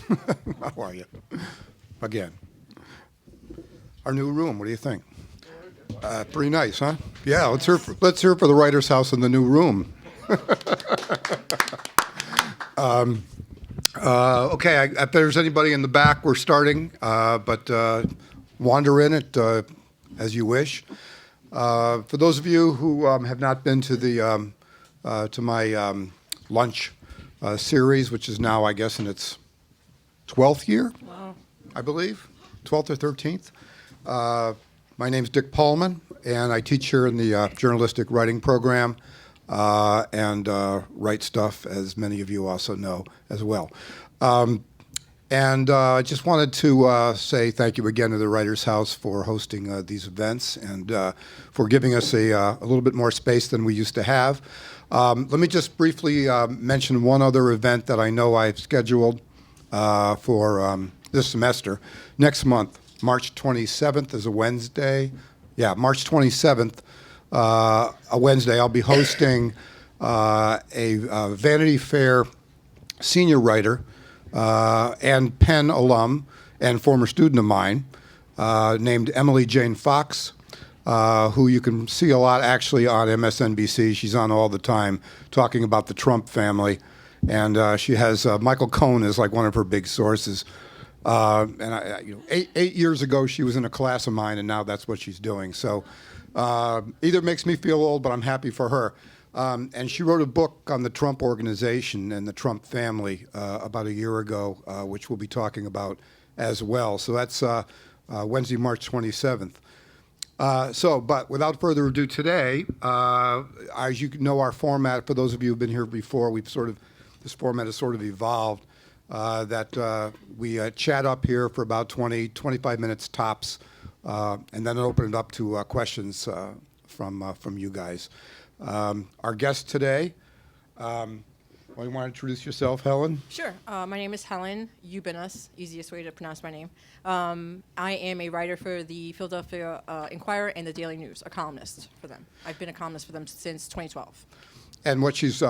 How are you? Again. Our new room, what do you think? Pretty nice, huh? Yeah, let's hear for the writer's house in the new room. Okay, if there's anybody in the back, we're starting, but wander in it as you wish. For those of you who have not been to the to my lunch series, which is now, I guess, in its 12th year, Wow. I believe, 12th or 13th. My name's Dick Pullman, and I teach here in the journalistic writing program and write stuff, as many of you also know as well. I just wanted to say thank you again to the Writers' House for hosting these events and for giving us a little bit more space than we used to have. Let me just briefly mention one other event that I know I've scheduled for this semester. Next month, March 27th is a Wednesday. Yeah, March 27th, a Wednesday, I'll be hosting a Vanity Fair senior writer and Penn alum and former student of mine named Emily Jane Fox, who you can see a lot actually on MSNBC. She's on all the time talking about the Trump family. And she has Michael Cohen as like one of her big sources. And 8 years ago, she was in a class of mine, and now that's what she's doing. So either makes me feel old, but I'm happy for her. And she wrote a book on the Trump organization and the Trump family about a year ago, which we'll be talking about as well. So that's Wednesday, March 27th. But without further ado today, as you know, our format, for those of you who've been here before, this format has sort of evolved. That we chat up here for about 20-25 minutes tops, and then open it up to questions from you guys. Our guest today, you want to introduce yourself, Helen? Sure. My name is Helen Ubiñas, easiest way to pronounce my name. I am a writer for the Philadelphia Inquirer and the Daily News, a columnist for them. I've been a columnist for them since 2012. And what she's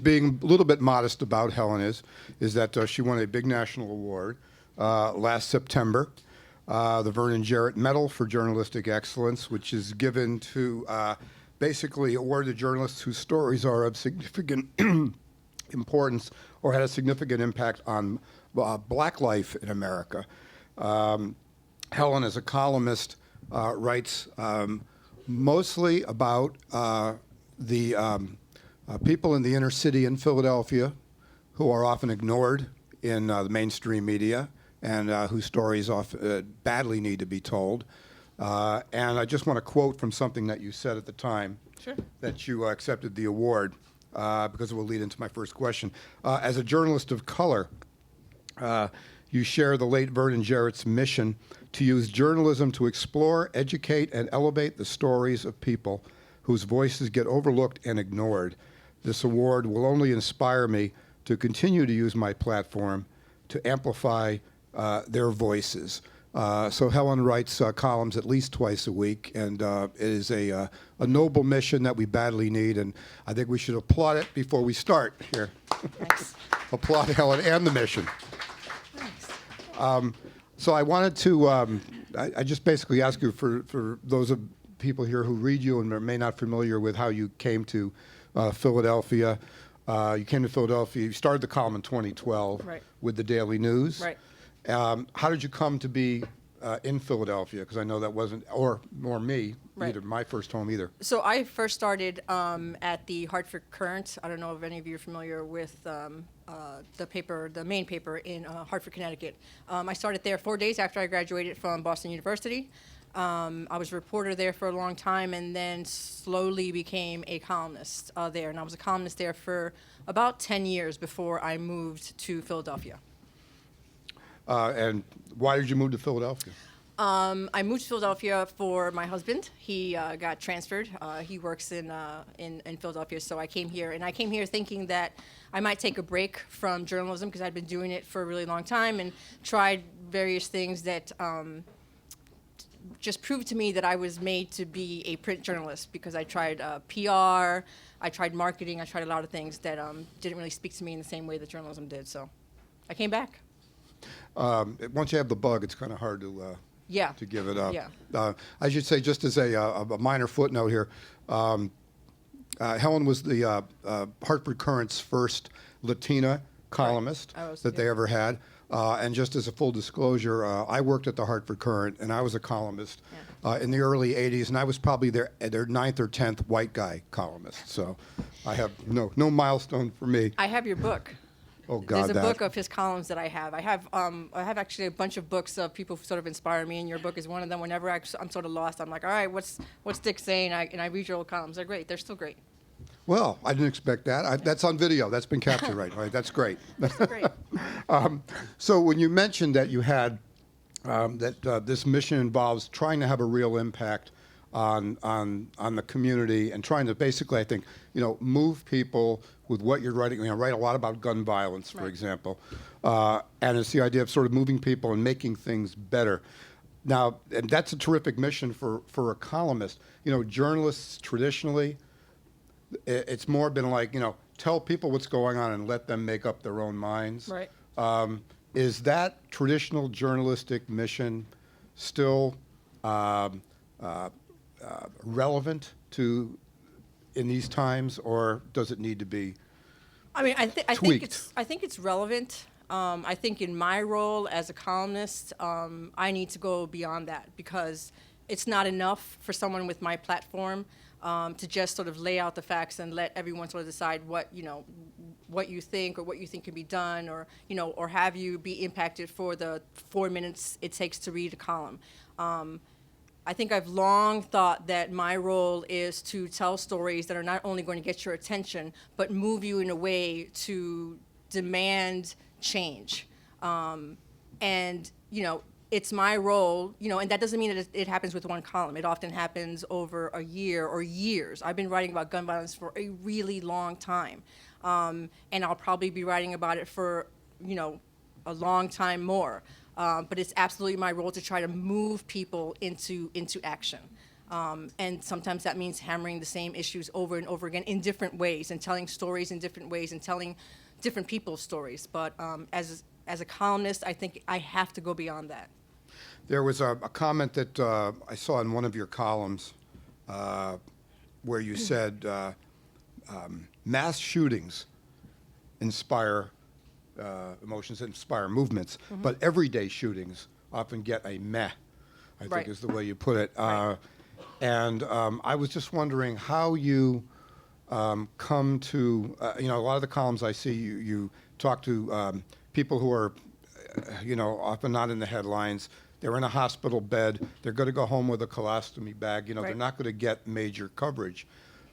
being a little bit modest about, Helen, is that she won a big national award last September, the Vernon Jarrett Medal for Journalistic Excellence, which is given to basically award to journalists whose stories are of significant importance or had a significant impact on black life in America. Helen, as a columnist, writes mostly about the people in the inner city in Philadelphia who are often ignored in the mainstream media and whose stories badly need to be told. And I just want to quote from something that you said at the time. Sure. That you accepted the award, because it will lead into my first question. As a journalist of color, you share the late Vernon Jarrett's mission to use journalism to explore, educate, and elevate the stories of people whose voices get overlooked and ignored. This award will only inspire me to continue to use my platform to amplify their voices. So Helen writes columns at least twice a week, and it is a noble mission that we badly need, and I think we should applaud it before we start here. Thanks. Applaud Helen and the mission. Thanks. So I wanted to, I just basically ask you for those of people here who read you and may not familiar with how you came to Philadelphia. You came to Philadelphia, you started the column in 2012 Right. with the Daily News. Right. How did you come to be in Philadelphia? Because I know that wasn't, or me, Right. either my first home either. So I first started at the Hartford Courant. I don't know if any of you are familiar with the paper, the main paper in Hartford, Connecticut. I started there 4 days after I graduated from Boston University. I was a reporter there for a long time and then slowly became a columnist there. And I was a columnist there for about 10 years before I moved to Philadelphia. And why did you move to Philadelphia? I moved to Philadelphia for my husband. He got transferred. He works in Philadelphia, so I came here. And I came here thinking that I might take a break from journalism because I'd been doing it for a really long time and tried various things that just proved to me that I was made to be a print journalist because I tried PR, I tried marketing, I tried a lot of things that didn't really speak to me in the same way that journalism did. So I came back. Once you have the bug, it's kind of hard Yeah. to give it up. Yeah. I should say, just as a minor footnote here, Helen was the Hartford Courant's first Latina columnist that they ever had. And just as a full disclosure, I worked at the Hartford Courant, and I was a columnist in the early 80s, and I was probably their 9th or 10th white guy columnist. So I have no milestone for me. I have your book. Oh, God, There's a book of his columns that I have. I have actually a bunch of books of people who sort of inspire me, and your book is one of them. Whenever I'm sort of lost, I'm like, all right, what's Dick saying? And I read your old columns. They're great. They're still great. Well, I didn't expect that. That's on video. That's been captured, right? That's great. They're still great. So when you mentioned that you had that this mission involves trying to have a real impact on the community and trying to basically, I think, move people with what you're writing. Write a lot about gun violence, for example, and it's the idea of sort of moving people and making things better. Now, and that's a terrific mission for a columnist. Journalists traditionally, it's more been like, tell people what's going on and let them make up their own minds. Right. Is that traditional journalistic mission still relevant in these times, or does it need to be I mean, I tweaked? think it's relevant. I think in my role as a columnist, I need to go beyond that, because it's not enough for someone with my platform to just sort of lay out the facts and let everyone sort of decide what you think or what you think can be done, or have you be impacted for the 4 minutes it takes to read a column. I think I've long thought that my role is to tell stories that are not only going to get your attention, but move you in a way to demand change. And it's my role, and that doesn't mean that it happens with one column. It often happens over a year or years. I've been writing about gun violence for a really long time. And I'll probably be writing about it for, a long time more. But it's absolutely my role to try to move people into action. And sometimes that means hammering the same issues over and over again in different ways, and telling stories in different ways, and telling different people's stories. But as a columnist, I think I have to go beyond that. There was a comment that I saw in one of your columns where you said mass shootings inspire emotions, inspire movements, but everyday shootings often get a meh, I think is the way you put it. And I was just wondering how you come to, a lot of the columns I see, you talk to people who are, often not in the headlines. They're in a hospital bed. They're going to go home with a colostomy bag. They're not going to get major coverage.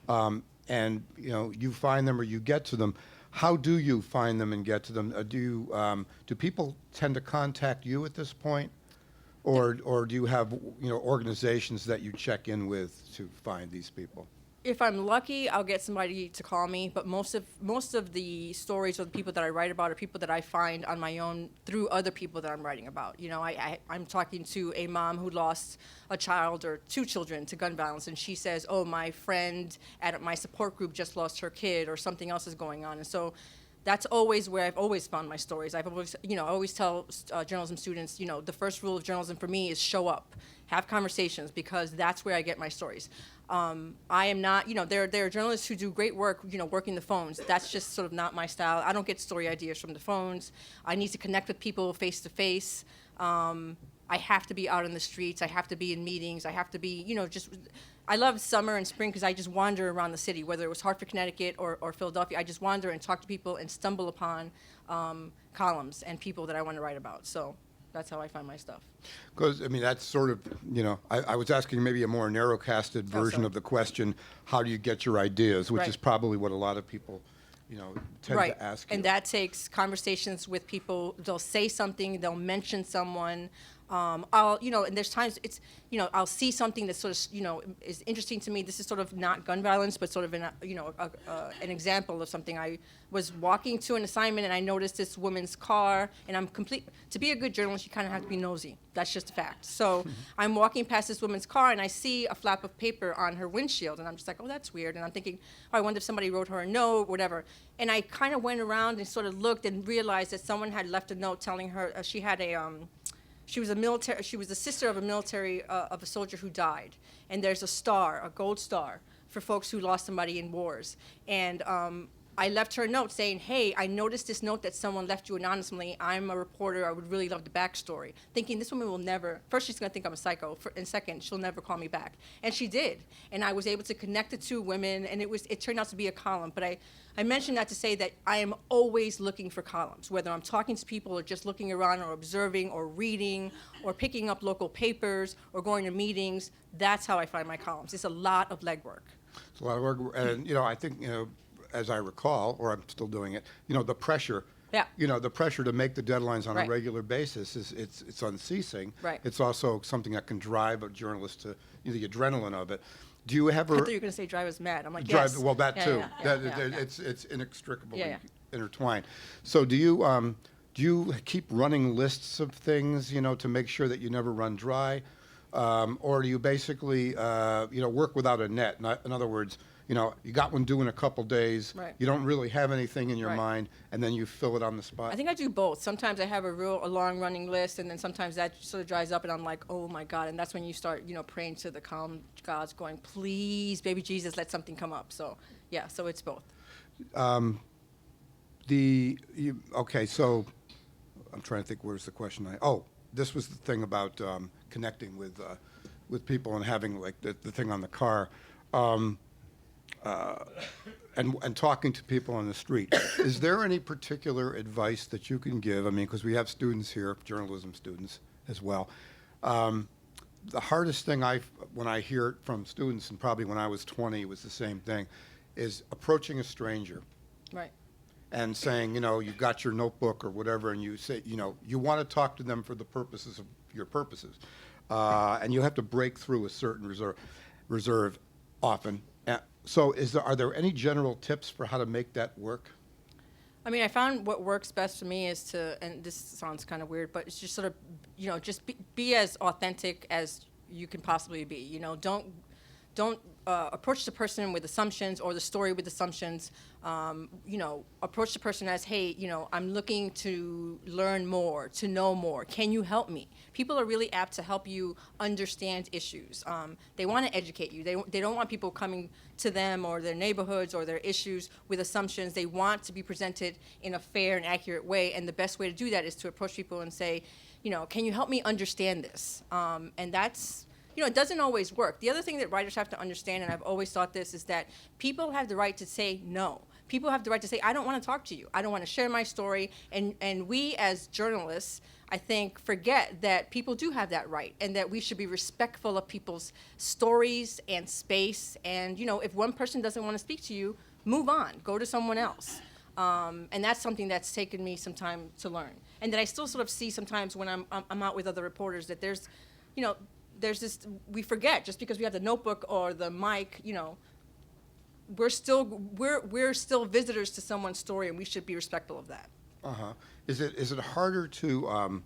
And, you find them or you get to them. How do you find them and get to them? Do people tend to contact you at this point, or do you have organizations that you check in with to find these people? If I'm lucky, I'll get somebody to call me, but most of the stories or the people that I write about are people that I find on my own through other people that I'm writing about. I'm talking to a mom who lost a child or two children to gun violence, and she says, oh, my friend at my support group just lost her kid, or something else is going on. And so that's always where I've always found my stories. I've always, I always tell journalism students, the first rule of journalism for me is show up, have conversations, because that's where I get my stories. I am not, there are journalists who do great work, working the phones. That's just sort of not my style. I don't get story ideas from the phones. I need to connect with people face to face. I have to be out in the streets. I have to be in meetings. I have to be, I love summer and spring because I just wander around the city, whether it was Hartford, Connecticut or Philadelphia. I just wander and talk to people and stumble upon columns and people that I want to write about. So that's how I find my stuff. Because, that's sort of, I was asking maybe a more narrow-casted version of the question, how do you get your ideas, which is probably what a lot of people, tend to ask you. And that takes conversations with people. They'll say something, they'll mention someone, And there's times I'll see something that sort of, is interesting to me. This is sort of not gun violence, but sort of an example of something. I was walking to an assignment and I noticed this woman's car, and to be a good journalist, you kind of have to be nosy. That's just a fact. So I'm walking past this woman's car and I see a flap of paper on her windshield, and I'm just like, oh, that's weird. And I'm thinking, oh, I wonder if somebody wrote her a note, whatever. And I kind of went around and sort of looked and realized that someone had left a note telling her she had she was the sister of a soldier who died, and there's a gold star for folks who lost somebody in wars. And I left her a note saying, hey, I noticed this note that someone left you anonymously. I'm a reporter. I would really love the backstory. Thinking this woman will never, first she's going to think I'm a psycho, and second, she'll never call me back. And she did. And I was able to connect the two women, and it turned out to be a column. But I mentioned that to say that I am always looking for columns, whether I'm talking to people or just looking around or observing or reading or picking up local papers or going to meetings. That's how I find my columns. It's a lot of legwork. It's a lot of work, and I think as I recall, or I'm still doing it, the pressure. Yeah. The pressure to make the deadlines on Right. a regular basis it's unceasing. Right. It's also something that can drive a journalist to the adrenaline of it. Do you I ever thought you were going to say drive us mad. I'm like, drive? yes. Well, that Yeah, too. yeah, yeah. It's inextricably Yeah. intertwined. So do you keep running lists of things to make sure that you never run dry, or do you basically work without a net? In other words, you got one due in a couple days. Right. You don't really have anything in your Right. mind, and then you fill it on the spot. I think I do both. Sometimes I have a long running list, and then sometimes that sort of dries up, and I'm like, oh my God. And that's when you start, praying to the column gods, going, please, baby Jesus, let something come up. So, yeah, so it's both. Okay, so I'm trying to think. Where's the question? This was the thing about connecting with people and having like the thing on the car. And talking to people on the street. Is there any particular advice that you can give? I mean, because we have students here, journalism students as well. The hardest thing when I hear it from students, and probably when I was 20, it was the same thing, is approaching a stranger Right. and saying, you've got your notebook or whatever, and you say, you want to talk to them for the purposes of your purposes. And you have to break through a certain reserve often. So are there any general tips for how to make that work? I mean, I found what works best for me is to, and this sounds kind of weird, but it's just sort of, just be as authentic as you can possibly be. Don't approach the person with assumptions or the story with assumptions. Approach the person as, hey, I'm looking to learn more, to know more. Can you help me? People are really apt to help you understand issues. They want to educate you. They don't want people coming to them or their neighborhoods or their issues with assumptions. They want to be presented in a fair and accurate way, and the best way to do that is to approach people and say, can you help me understand this? And that's, it doesn't always work. The other thing that writers have to understand, and I've always thought this, is that people have the right to say no. People have the right to say, I don't want to talk to you. I don't want to share my story. And we as journalists, I think, forget that people do have that right, and that we should be respectful of people's stories and space. And, if one person doesn't want to speak to you, move on. Go to someone else. And that's something that's taken me some time to learn. And that I still sort of see sometimes when I'm out with other reporters that there's this, we forget, just because we have the notebook or the mic, we're still visitors to someone's story, and we should be respectful of that. Uh-huh. Is it harder to,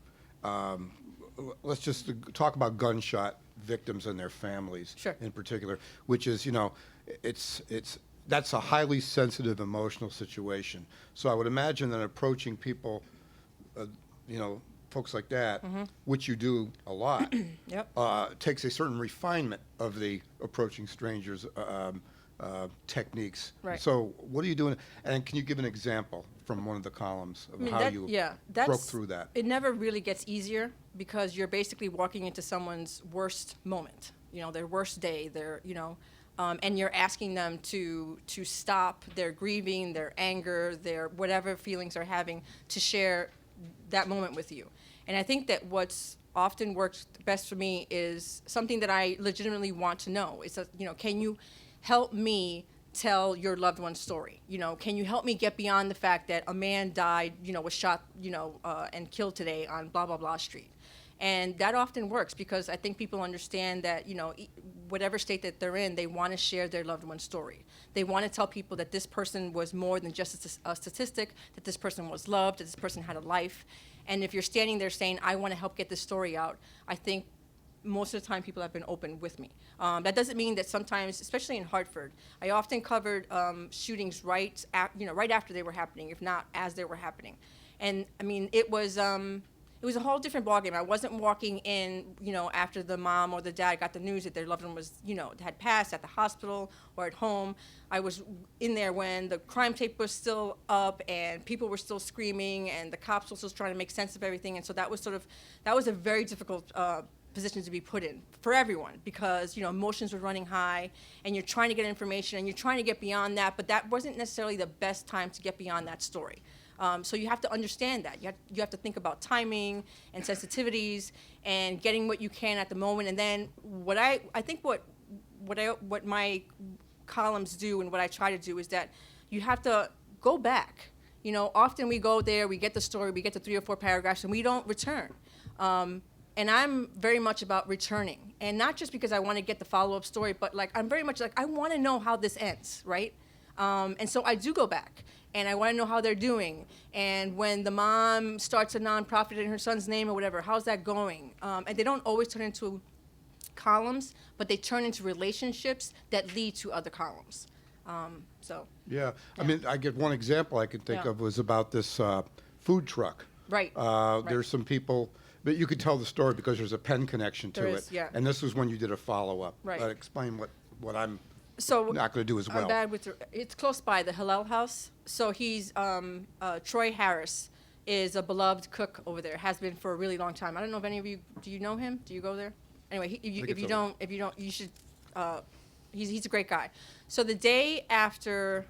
let's just talk about gunshot victims and their families Sure. in particular, which is, that's a highly sensitive emotional situation. So I would imagine that approaching people, folks like that, Mm-hmm. which you do a lot, Yep. takes a certain refinement of the approaching strangers techniques. Right. So what are you doing? And can you give an example from one of the columns of how you broke through that? It never really gets easier, because you're basically walking into someone's worst moment, their worst day, and you're asking them to stop their grieving, their anger, their whatever feelings they're having, to share that moment with you. And I think that what's often works best for me is something that I legitimately want to know. It's can you help me tell your loved one's story? Can you help me get beyond the fact that a man died, was shot, and killed today on blah, blah, blah street? And that often works because I think people understand that, whatever state that they're in, they want to share their loved one's story. They want to tell people that this person was more than just a statistic, that this person was loved, that this person had a life. And if you're standing there saying, I want to help get this story out, I think most of the time people have been open with me. That doesn't mean that sometimes, especially in Hartford, I often covered shootings right after they were happening, if not as they were happening. And I mean, it was a whole different ballgame. I wasn't walking in, after the mom or the dad got the news that their loved one was, had passed at the hospital or at home. I was in there when the crime tape was still up and people were still screaming and the cops were still trying to make sense of everything. And so that was a very difficult position to be put in for everyone because, emotions were running high and you're trying to get information and you're trying to get beyond that, but that wasn't necessarily the best time to get beyond that story. So you have to understand that. You have to think about timing and sensitivities and getting what you can at the moment. And then what my columns do and what I try to do is that you have to go back. Often we go there, we get the story, we get the 3 or 4 paragraphs, and we don't return. And I'm very much about returning. And not just because I want to get the follow-up story, but I'm very much I want to know how this ends, right? And so I do go back. And I want to know how they're doing. And when the mom starts a nonprofit in her son's name or whatever, how's that going? And they don't always turn into columns, but they turn into relationships that lead to other columns. Yeah. I mean, I get one example I could think of was about this food truck. Right. There's some people, but you could tell the story because there's a pen connection to There it. is, yeah. And this was when you did a follow-up. Right. Explain what I'm So not going to do as well. I'm bad with it's close by the Hillel House. So he's Troy Harris is a beloved cook over there. Has been for a really long time. I don't know if any of you do you know him? Do you go there? Anyway, if you don't, you should. He's a great guy. So the day after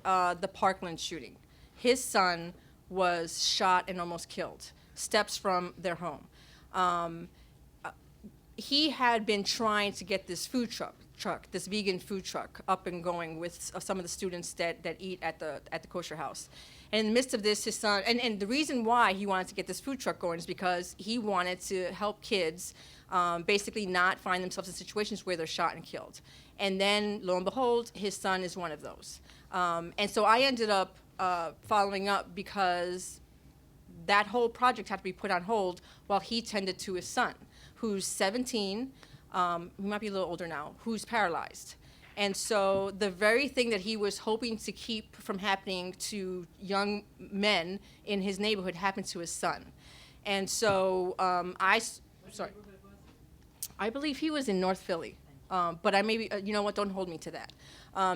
the Parkland shooting, his son was shot and almost killed, steps from their home. He had been trying to get this food truck, this vegan food truck, up and going with some of the students that eat at the kosher house. And in the midst of this, his son, and the reason why he wanted to get this food truck going is because he wanted to help kids basically not find themselves in situations where they're shot and killed. And then, lo and behold, his son is one of those. And so I ended up following up because that whole project had to be put on hold while he tended to his son, who's 17, he might be a little older now, who's paralyzed. And so the very thing that he was hoping to keep from happening to young men in his neighborhood happened to his son. And so I believe he was in North Philly. But I maybe, you know what, don't hold me to that.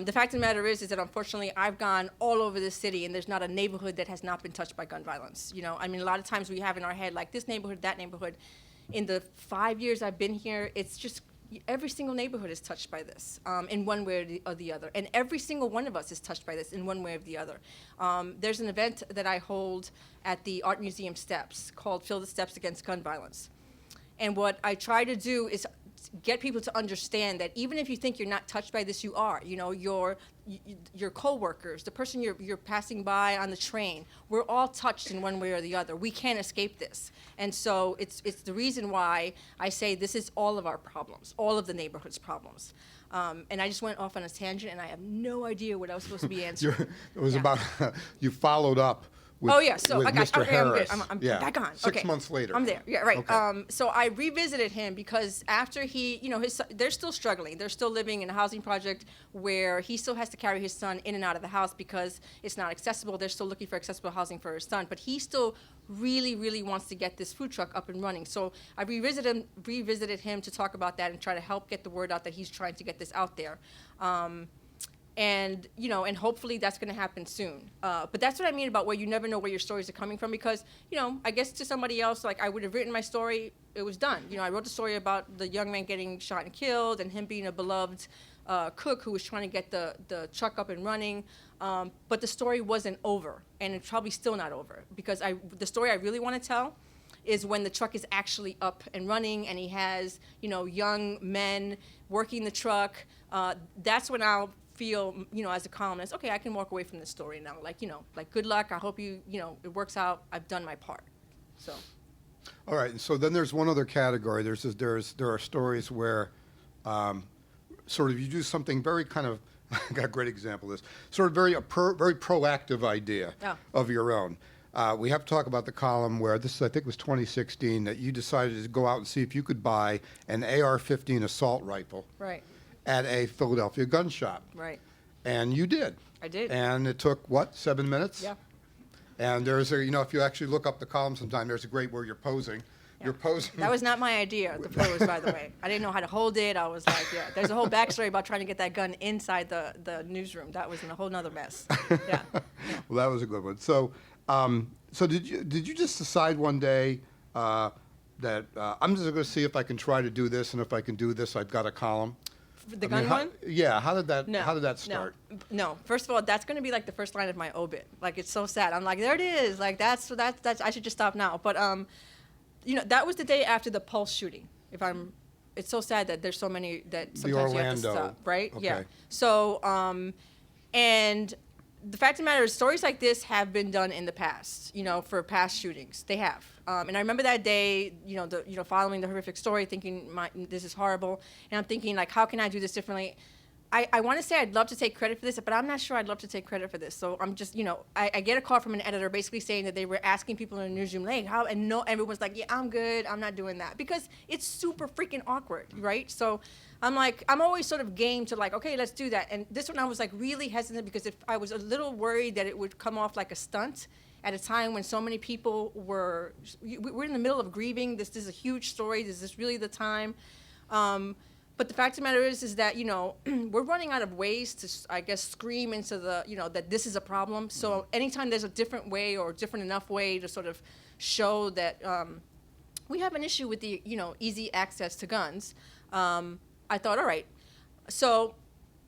The fact of the matter is that unfortunately I've gone all over the city and there's not a neighborhood that has not been touched by gun violence. I mean, a lot of times we have in our head, like this neighborhood, that neighborhood. In the 5 years I've been here, it's just every single neighborhood is touched by this in one way or the other. And every single one of us is touched by this in one way or the other. There's an event that I hold at the Art Museum steps called Fill the Steps Against Gun Violence. And what I try to do is get people to understand that even if you think you're not touched by this, you are. Your coworkers, the person you're passing by on the train, we're all touched in one way or the other. We can't escape this. And so it's the reason why I say this is all of our problems, all of the neighborhood's problems. And I just went off on a tangent, and I have no idea what I was supposed to be answering. It was about, you followed up with, so with I got, Mr. okay, Harris. I'm back on. 6 months later. I'm there. Yeah, right. Okay. So I revisited him because after he, they're still struggling. They're still living in a housing project where he still has to carry his son in and out of the house because it's not accessible. They're still looking for accessible housing for his son, but he still really, really wants to get this food truck up and running. So I revisited him to talk about that and try to help get the word out that he's trying to get this out there. And hopefully that's going to happen soon. But that's what I mean about where you never know where your stories are coming from because, I guess to somebody else, like I would have written my story, it was done. I wrote the story about the young man getting shot and killed and him being a beloved cook who was trying to get the truck up and running. But the story wasn't over, and it's probably still not over because the story I really want to tell is when the truck is actually up and running and he has, young men working the truck. That's when I'll feel, as a columnist, okay, I can walk away from this story now. Like good luck. I hope it works out. I've done my part. So. All right, and so then there's one other category. There are stories where sort of you do something very kind of, I got a great example of this, sort of very proactive idea Yeah. of your own. We have to talk about the column where this, I think, was 2016, that you decided to go out and see if you could buy an AR-15 assault rifle Right. at a Philadelphia gun shop. Right. And you did. I did. And it took, what, 7 minutes? Yeah. And there's a, if you actually look up the column sometime, there's a great where you're posing. Yeah. You're posing. That was not my idea, the pose, by the way. I didn't know how to hold it. I was like, yeah. There's a whole backstory about trying to get that gun inside the newsroom. That was in a whole nother mess. Yeah. Well, that was a good one. So, so did you just decide one day that I'm just going to see if I can try to do this, and if I can do this, I've got a column? The gun one? Yeah. How did that? No. How did that start? No. First of all, that's going to be like the first line of my obit. Like, it's so sad. I'm like, there it is. Like, that's. I should just stop now. But that was the day after the Pulse shooting. It's so sad that there's so many that sometimes you have to stop, right? Okay. Yeah. So, and the fact of the matter is, stories like this have been done in the past. For past shootings, they have. And I remember that day, following the horrific story, thinking, this is horrible, and I'm thinking, like, how can I do this differently? I want to say I'd love to take credit for this, but I'm not sure I'd love to take credit for this. So I'm just, I get a call from an editor basically saying that they were asking people in the newsroom, like, how, and no, everyone's like, yeah, I'm good, I'm not doing that, because it's super freaking awkward, right? So I'm like, I'm always sort of game to like, okay, let's do that. And this one I was like really hesitant because I was a little worried that it would come off like a stunt at a time when so many people we're in the middle of grieving. This is a huge story. Is this really the time? But the fact of the matter is that, we're running out of ways to, I guess, scream into the, that this is a problem. So anytime there's a different way or different enough way to sort of show that we have an issue with the, easy access to guns, I thought, all right. So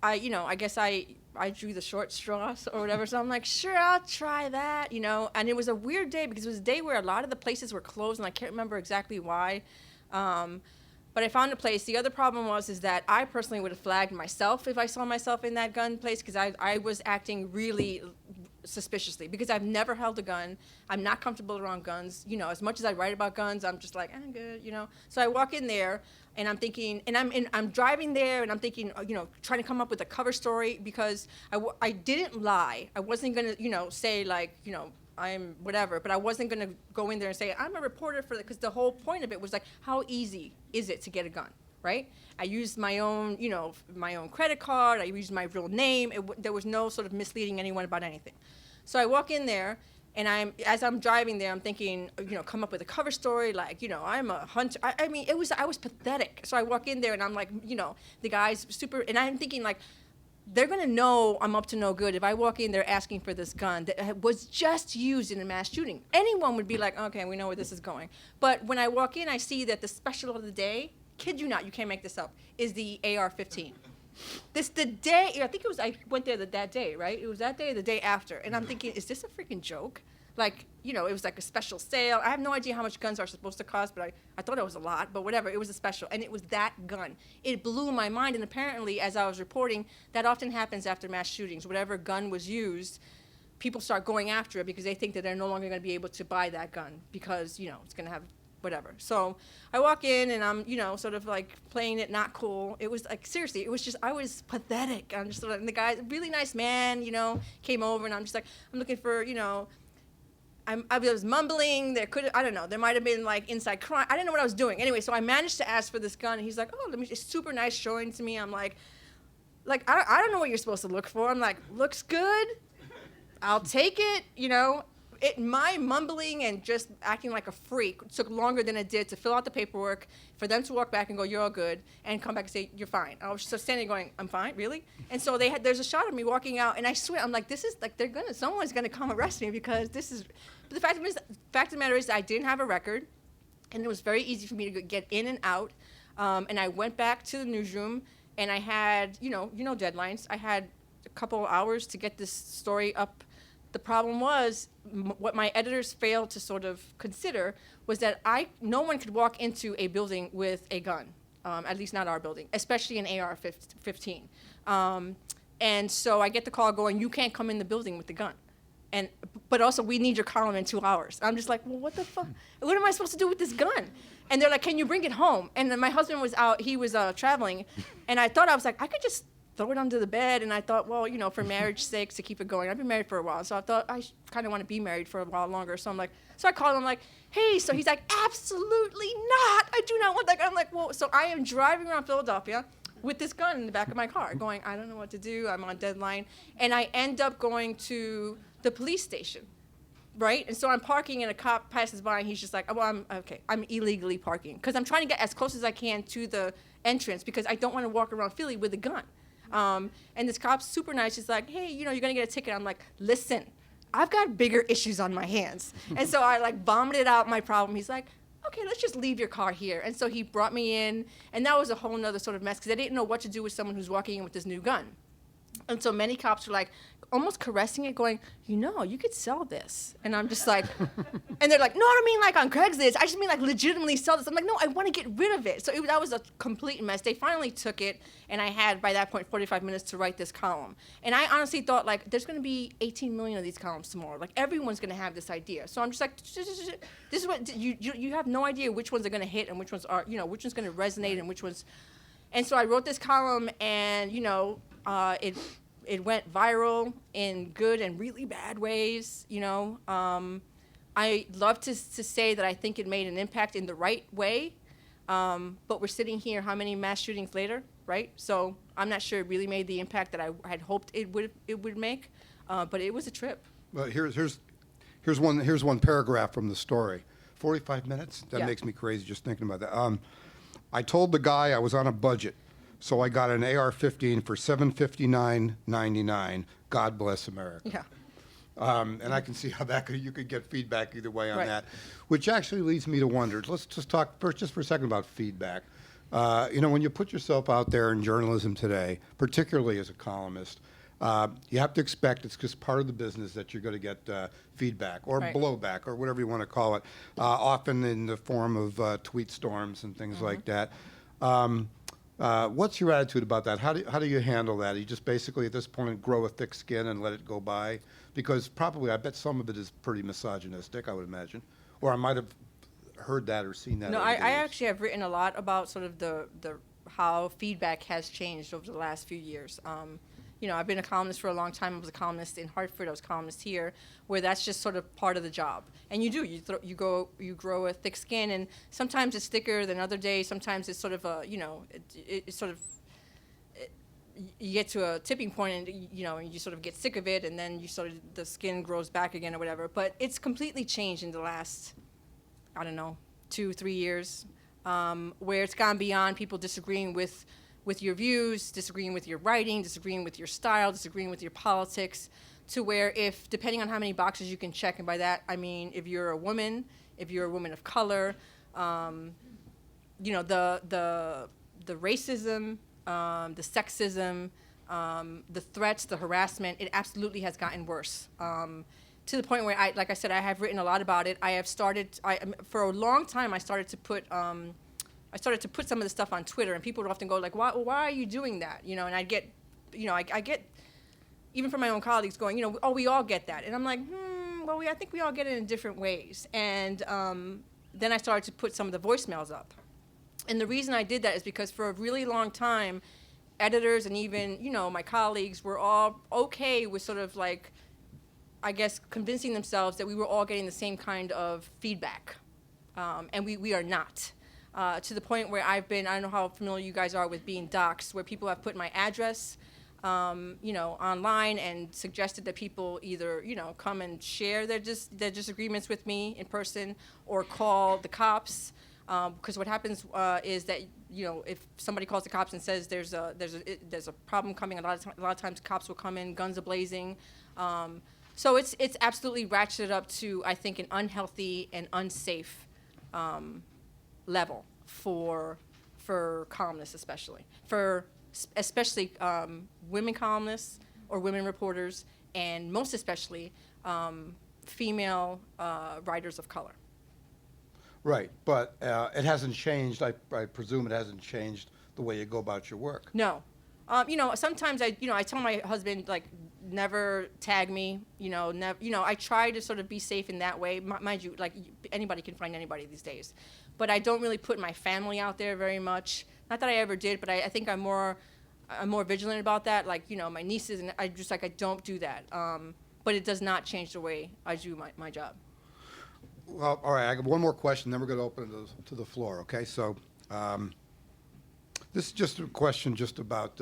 I guess I drew the short straws or whatever. So I'm like, sure, I'll try that, And it was a weird day because it was a day where a lot of the places were closed, and I can't remember exactly why. But I found a place. The other problem is that I personally would have flagged myself if I saw myself in that gun place, because I was acting really suspiciously, because I've never held a gun. I'm not comfortable around guns. As much as I write about guns, I'm just like, I'm good, So I walk in there, and I'm thinking, and I'm driving there, and I'm thinking, trying to come up with a cover story, because I didn't lie. I wasn't going to, say like, I'm whatever, but I wasn't going to go in there and say, I'm a reporter for that, because the whole point of it was like, how easy is it to get a gun, right? I used my own, my own credit card. I used my real name. There was no sort of misleading anyone about anything. So I walk in there, and as I'm driving there, I'm thinking, come up with a cover story, like, I'm a hunter. I was pathetic. So I walk in there, and I'm like, the guy's super, and I'm thinking like, they're going to know I'm up to no good if I walk in there asking for this gun that was just used in a mass shooting. Anyone would be like, okay, we know where this is going. But when I walk in, I see that the special of the day, kid you not, you can't make this up, is the AR-15. I went there that day, right? It was that day or the day after. And I'm thinking, is this a freaking joke? Like, it was like a special sale. I have no idea how much guns are supposed to cost, but I thought it was a lot, but whatever. It was a special, and it was that gun. It blew my mind, and apparently, as I was reporting, that often happens after mass shootings. Whatever gun was used, people start going after it because they think that they're no longer going to be able to buy that gun because, it's going to have whatever. So I walk in, and I'm, sort of like playing it not cool. It was like, seriously, it was just, I was pathetic. I'm just, and the guy, really nice man, came over, and I'm just like, I'm looking for, I was mumbling. I don't know. There might have been like inside crime. I didn't know what I was doing. Anyway, so I managed to ask for this gun, and he's like, "Oh, it's super nice showing to me." I'm like I don't know what you're supposed to look for. I'm like, looks good. I'll take it. My mumbling and just acting like a freak took longer than it did to fill out the paperwork, for them to walk back and go, "You're all good," and come back and say, "You're fine." I was just standing going, "I'm fine, really?" And so there's a shot of me walking out, and I swear, I'm like, this is like, someone's gonna come arrest me, because this is. But the fact of the matter is, I didn't have a record, and it was very easy for me to get in and out. And I went back to the newsroom, and I had, deadlines. I had a couple of hours to get this story up. The problem was, what my editors failed to sort of consider was that no one could walk into a building with a gun, at least not our building, especially an AR-15. And so I get the call going, you can't come in the building with the gun. but also we need your column in 2 hours. I'm just like, well, what the fuck? What am I supposed to do with this gun? And they're like, can you bring it home? And then my husband was out, he was traveling, and I thought, I was like, I could just throw it under the bed. And I thought, well, you know, for marriage sakes, to keep it going. I've been married for a while, so I thought I kind of want to be married for a while longer. So I'm like, so I called him, I'm like, hey. So he's like, absolutely not. I do not want that gun. I'm like, well, so I am driving around Philadelphia with this gun in the back of my car, going, I don't know what to do. I'm on deadline. And I end up going to the police station, right? And so I'm parking, and a cop passes by, and he's just like, well, I'm illegally parking, because I'm trying to get as close as I can to the entrance, because I don't want to walk around Philly with a gun. And this cop's super nice. He's like, hey, you know, you're going to get a ticket. I'm like, listen, I've got bigger issues on my hands. And so I like vomited out my problem. He's like, okay, let's just leave your car here. And so he brought me in, and that was a whole nother sort of mess, because I didn't know what to do with someone who's walking in with this new gun. And so many cops were like almost caressing it, going, you know, you could sell this. And I'm just like, and they're like, no, I don't mean like on Craigslist. I just mean like legitimately sell this. I'm like, no, I want to get rid of it. So that was a complete mess. They finally took it, and I had, by that point, 45 minutes to write this column. And I honestly thought, like, there's going to be 18 million of these columns tomorrow. Like, everyone's going to have this idea. So I'm just like, this is what, you have no idea which ones are going to hit and which ones are, you know, which one's going to resonate and which ones. And so I wrote this column, and, you know, it went viral in good and really bad ways, you know. I love to say that I think it made an impact in the right way, but we're sitting here how many mass shootings later, right? So I'm not sure it really made the impact that I had hoped it would make, but it was a trip. Well, here's one paragraph from the story. 45 minutes? That Yeah. makes me crazy just thinking about that. I told the guy I was on a budget, so I got an AR-15 for $759.99. God bless America. Yeah. And I can see how you could get feedback either way on Right. that, which actually leads me to wonder. Let's just talk just for a second about feedback. You know, when you put yourself out there in journalism today, particularly as a columnist, you have to expect it's just part of the business that you're going to get feedback or Right. blowback or whatever you want to call it, often in the form of tweet storms and things like that. What's your attitude about that? How do you handle that? You just basically at this point grow a thick skin and let it go by? Because probably I bet some of it is pretty misogynistic, I would imagine. Or I might have heard that or seen that. No, over I the years. actually have written a lot about sort of the how feedback has changed over the last few years. You know, I've been a columnist for a long time. I was a columnist in Hartford. I was a columnist here, where that's just sort of part of the job. And you grow a thick skin, and sometimes it's thicker than other days. Sometimes it's sort of you get to a tipping point, and you sort of get sick of it, and then the skin grows back again or whatever. But it's completely changed in the last, I don't know, 2-3 years, where it's gone beyond people disagreeing with your views, disagreeing with your writing, disagreeing with your style, disagreeing with your politics, to where depending on how many boxes you can check, and by that I mean if you're a woman of color, the racism, the sexism, the threats, the harassment, it absolutely has gotten worse. To the point where like I said, I have written a lot about it. For a long time, I started to put some of the stuff on Twitter, and people would often go like, why are you doing that? And I'd get, I get, even from my own colleagues going, oh, we all get that. And I'm like, well, I think we all get it in different ways. And then I started to put some of the voicemails up. And the reason I did that is because for a really long time, editors and even, my colleagues were all okay with sort of like, I guess, convincing themselves that we were all getting the same kind of feedback. And we are not. To the point where I don't know how familiar you guys are with being doxxed, where people have put my address, online and suggested that people either, come and share their disagreements with me in person or call the cops. Because what happens is that, if somebody calls the cops and says there's a problem coming, a lot of times cops will come in, guns a-blazing. So it's absolutely ratcheted up to, I think, an unhealthy and unsafe level for columnists, especially women columnists or women reporters, and most especially female writers of color. Right, but it hasn't changed. I presume it hasn't changed the way you go about your work. No, Sometimes I tell my husband, like, never tag me, I try to sort of be safe in that way. Mind you, like, anybody can find anybody these days. But I don't really put my family out there very much. Not that I ever did, but I think I'm more vigilant about that. Like, my nieces, and I don't do that. But it does not change the way I do my job. Well, all right, I got one more question, then we're going to open it to the floor, okay? So this is just a question just about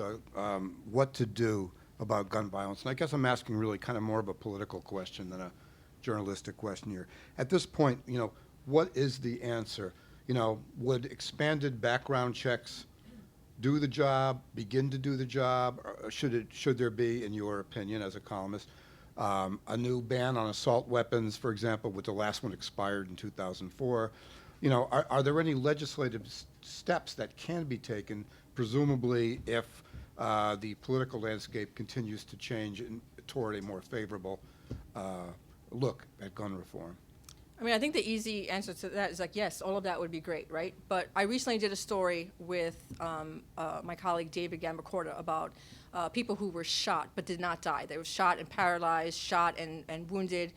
what to do about gun violence. And I guess I'm asking really kind of more of a political question than a journalistic question here. At this point, what is the answer? Would expanded background checks do the job, begin to do the job, or should there be, in your opinion, as a columnist, a new ban on assault weapons, for example, with the last one expired in 2004? Are there any legislative steps that can be taken, presumably if the political landscape continues to change toward a more favorable look at gun reform? I mean, I think the easy answer to that is yes, all of that would be great, right? But I recently did a story with my colleague David Gambacorta about people who were shot but did not die. They were shot and paralyzed, shot and wounded,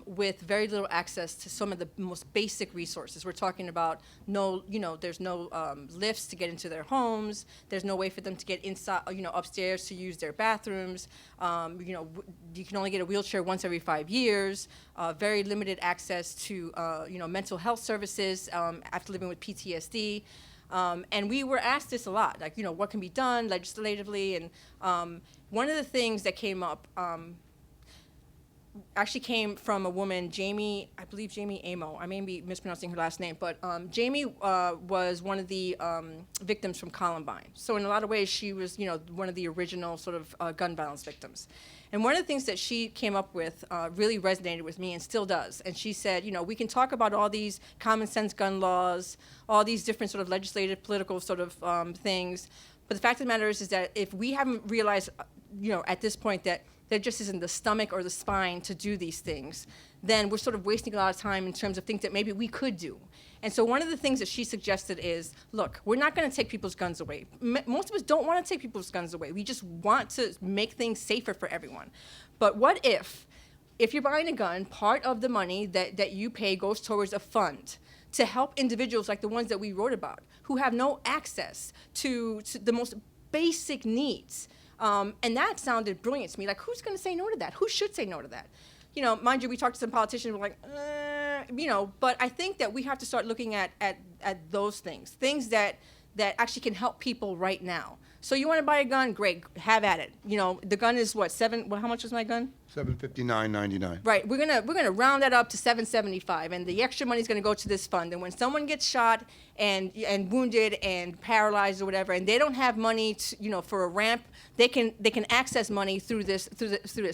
with very little access to some of the most basic resources. We're talking about there's no lifts to get into their homes. There's no way for them to get inside, upstairs to use their bathrooms. You can only get a wheelchair once every 5 years. Very limited access to mental health services after living with PTSD. And we were asked this a lot, like, what can be done legislatively? And one of the things that came up actually came from a woman, I believe Jamie Amo. I may be mispronouncing her last name, but Jamie was one of the victims from Columbine. So in a lot of ways, she was, one of the original sort of gun violence victims. And one of the things that she came up with really resonated with me and still does. And she said, we can talk about all these common sense gun laws, all these different sort of legislative, political sort of things. But the fact of the matter is that if we haven't realized, at this point that there just isn't the stomach or the spine to do these things, then we're sort of wasting a lot of time in terms of things that maybe we could do. And so one of the things that she suggested is, look, we're not going to take people's guns away. Most of us don't want to take people's guns away. We just want to make things safer for everyone. But what if you're buying a gun, part of the money that you pay goes towards a fund to help individuals like the ones that we wrote about, who have no access to the most basic needs? And that sounded brilliant to me. Like, who's going to say no to that? Who should say no to that? Mind you, we talked to some politicians, we're like, but I think that we have to start looking at those things that actually can help people right now. So you want to buy a gun? Great, have at it. The gun is what, how much is my gun? $759.99. Right, we're gonna round that up to $775, and the extra money is gonna go to this fund. And when someone gets shot and wounded and paralyzed or whatever, and they don't have money for a ramp, they can access money through this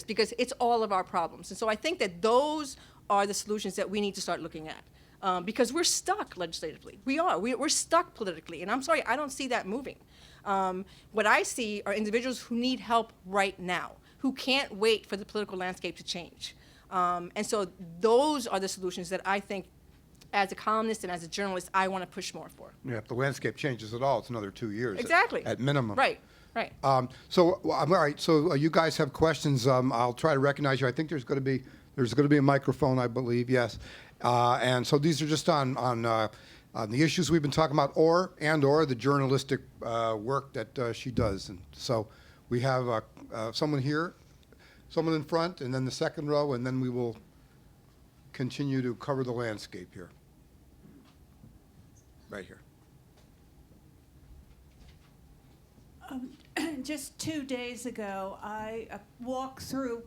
because it's all of our problems. And so I think that those are the solutions that we need to start looking at, because we're stuck legislatively. We're stuck politically, and I'm sorry, I don't see that moving. What I see are individuals who need help right now, who can't wait for the political landscape to change. And so those are the solutions that I think, as a columnist and as a journalist, I want to push more for. Yeah, if the landscape changes at all, it's another 2 years. Exactly. At minimum. Right. All right. So you guys have questions. I'll try to recognize you. I think there's going to be a microphone, I believe. Yes. And so these are just on the issues we've been talking about, or the journalistic work that she does. And so we have someone here, someone in front, and then the second row, and then we will continue to cover the landscape here. Right here. Just 2 days ago, I walked through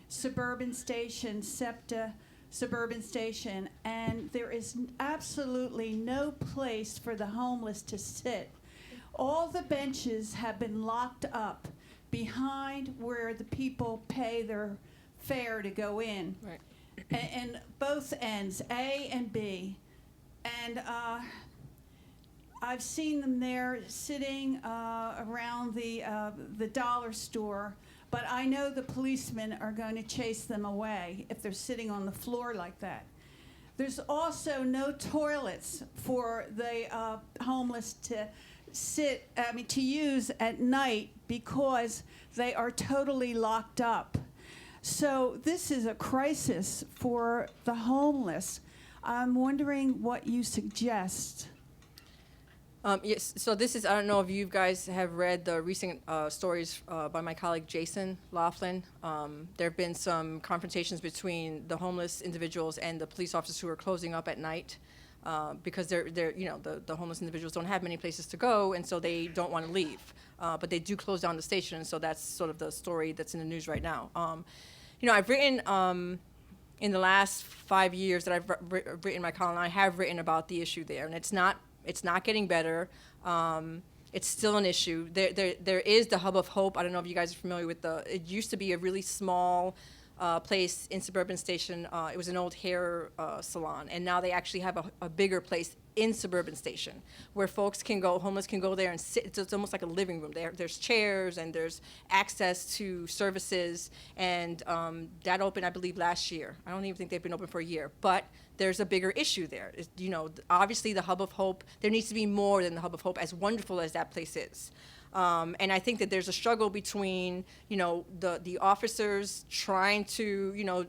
Suburban Station, SEPTA Suburban Station, and there is absolutely no place for the homeless to sit. All the benches have been locked up behind where the people pay their fare to go in. Right. And both ends, A and B. And I've seen them there sitting around the dollar store, but I know the policemen are going to chase them away if they're sitting on the floor like that. There's also no toilets for the homeless to use at night because they are totally locked up. So this is a crisis for the homeless. I'm wondering what you suggest. Yes, so this is, I don't know if you guys have read the recent stories by my colleague Jason Laughlin. There have been some confrontations between the homeless individuals and the police officers who are closing up at night because the homeless individuals don't have many places to go, and so they don't want to leave. But they do close down the station, and so that's sort of the story that's in the news right now. I've written in the last 5 years that I've written my column, I have written about the issue there, and it's not getting better. It's still an issue. There is the Hub of Hope. I don't know if you guys are familiar with it used to be a really small place in Suburban Station. It was an old hair salon, and now they actually have a bigger place in Suburban Station where folks can go, homeless can go there and sit. It's almost like a living room. There's chairs and there's access to services, and that opened, I believe, last year. I don't even think they've been open for a year, but there's a bigger issue there. Obviously the Hub of Hope, there needs to be more than the Hub of Hope, as wonderful as that place is. And I think that there's a struggle between, the officers trying to,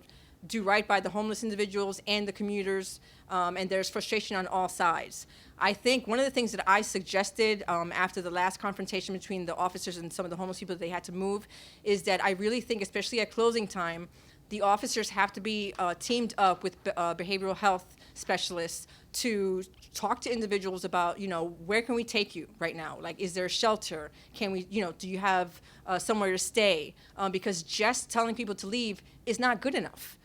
do right by the homeless individuals and the commuters, and there's frustration on all sides. I think one of the things that I suggested after the last confrontation between the officers and some of the homeless people that they had to move is that I really think, especially at closing time, the officers have to be teamed up with behavioral health specialists to talk to individuals about, where can we take you right now? Like, is there a shelter? Can we, do you have somewhere to stay? Because just telling people to leave is not good enough.